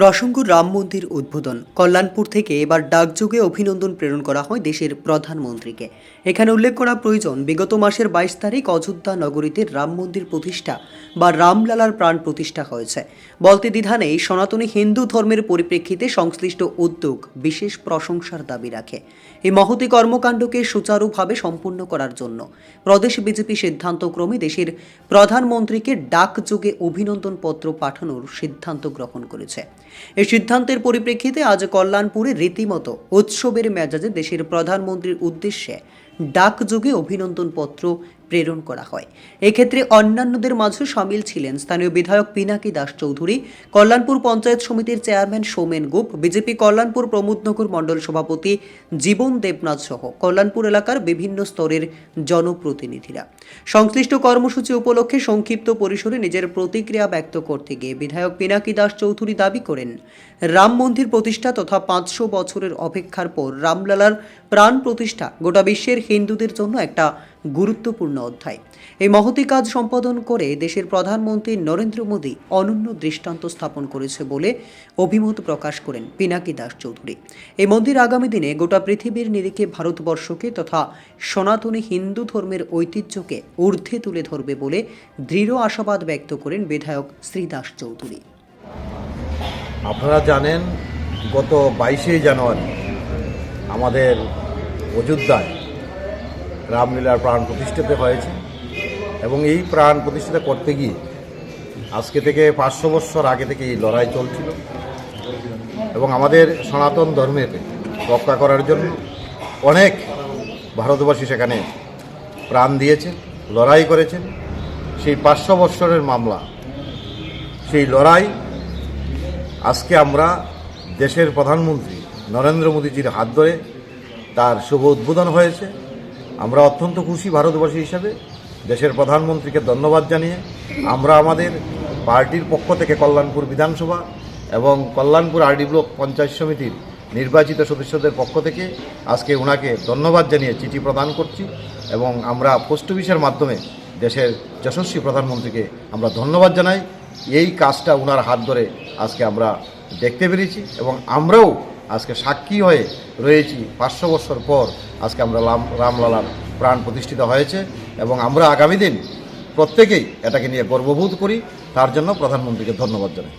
প্রসঙ্গ রাম মন্দির উদ্বোধন কল্যাণপুর থেকে এবার ডাকযোগে অভিনন্দন প্রেরণ করা হয় দেশের প্রধানমন্ত্রীকে। এখানে উল্লেখ করা প্রয়োজন, বিগত মাসের 22 তারিখ অযোধ্যা নগরীতে রাম মন্দির প্রতিষ্ঠা বা রামলালার প্রাণ প্রতিষ্ঠা হয়েছে। বলতে দ্বিধা নেই, সনাতনী হিন্দু ধর্মের পরিপ্রেক্ষিতে সংশ্লিষ্ট উদ্যোগ বিশেষ প্রশংসার দাবি রাখে। এই মহতী কর্মকাণ্ডকে সুচারুভাবে সম্পূর্ণ করার জন্য প্রদেশ বিজেপি সিদ্ধান্তক্রমে দেশের প্রধানমন্ত্রীকে ডাকযোগে অভিনন্দন পত্র পাঠানোর সিদ্ধান্ত গ্রহণ করেছে। এই সিদ্ধান্তের পরিপ্রেক্ষিতে আজ কল্যাণপুরে রীতিমতো উৎসবের মেজাজে দেশের প্রধানমন্ত্রীর উদ্দেশ্যে ডাকযোগে অভিনন্দন পত্র প্রেরণ করা হয়। এক্ষেত্রে অন্যান্যদের মাঝে সামিল ছিলেন স্থানীয় বিধায়ক পিনাকি দাস চৌধুরী, কল্যাণপুর পঞ্চায়েত সমিতির চেয়ারম্যান সৌমেন গোপ, বিজেপি কল্যাণপুর প্রমোদনগর মণ্ডল সভাপতি জীবন দেবনাথ সহ কল্যাণপুর এলাকার বিভিন্ন স্তরের জনপ্রতিনিধিরা। সংশ্লিষ্ট কর্মসূচি উপলক্ষে সংক্ষিপ্ত পরিসরে নিজের প্রতিক্রিয়া ব্যক্ত করতে গিয়ে বিধায়ক পিনাকি দাস চৌধুরী দাবি করেন, রাম মন্দির প্রতিষ্ঠা তথা 500 বছরের অপেক্ষার পর রামলালার প্রাণ প্রতিষ্ঠা গোটা বিশ্বের হিন্দুদের জন্য একটা গুরুত্বপূর্ণ অধ্যায়। এই মহতী কাজ সম্পাদন করে দেশের প্রধানমন্ত্রী নরেন্দ্র মোদী অনন্য দৃষ্টান্ত স্থাপন করেছে বলে অভিমত প্রকাশ করেন পিনাকি দাস চৌধুরী। এই মন্দির আগামী দিনে গোটা পৃথিবীর নিরিখে ভারতবর্ষকে তথা সনাতনী হিন্দু ধর্মের ঐতিহ্যকে ঊর্ধ্বে তুলে ধরবে বলে দৃঢ় আশাবাদ ব্যক্ত করেন বিধায়ক শ্রী দাস চৌধুরী। আপনারা জানেন, গত 22শে জানুয়ারি আমাদের অযোধ্যায় রামলীলার প্রাণ প্রতিষ্ঠিত হয়েছে এবং এই প্রাণ প্রতিষ্ঠিত করতে গিয়ে আজকে থেকে 500 বছর আগে থেকে এই লড়াই চলছিল এবং আমাদের সনাতন ধর্মের রক্ষা করার জন্য অনেক ভারতবাসী সেখানে প্রাণ দিয়েছেন, লড়াই করেছেন। সেই 500 বছরের মামলা, সেই লড়াই আজকে আমরা দেশের প্রধানমন্ত্রী নরেন্দ্র মোদীজির হাত ধরে তার শুভ উদ্বোধন হয়েছে। আমরা অত্যন্ত খুশি ভারতবাসী হিসাবে। দেশের প্রধানমন্ত্রীকে ধন্যবাদ জানিয়ে আমরা আমাদের পার্টির পক্ষ থেকে কল্যাণপুর বিধানসভা এবং কল্যাণপুর আরডি ব্লক পঞ্চায়েত সমিতির নির্বাচিত সদস্যদের পক্ষ থেকে আজকে ওনাকে ধন্যবাদ জানিয়ে চিঠি প্রদান করছি এবং আমরা পোস্ট অফিসের মাধ্যমে দেশের যশস্বী প্রধানমন্ত্রীকে আমরা ধন্যবাদ জানাই। এই কাজটা ওনার হাত ধরে আজকে আমরা দেখতে পেরেছি এবং আমরাও আজকে সাক্ষী হয়ে রয়েছি। 500 বছর পর আজকে আমরা রামলালার প্রাণ প্রতিষ্ঠিত হয়েছে এবং আমরা আগামী দিন প্রত্যেকেই এটাকে নিয়ে গর্ববোধ করি। তার জন্য প্রধানমন্ত্রীকে ধন্যবাদ জানাই।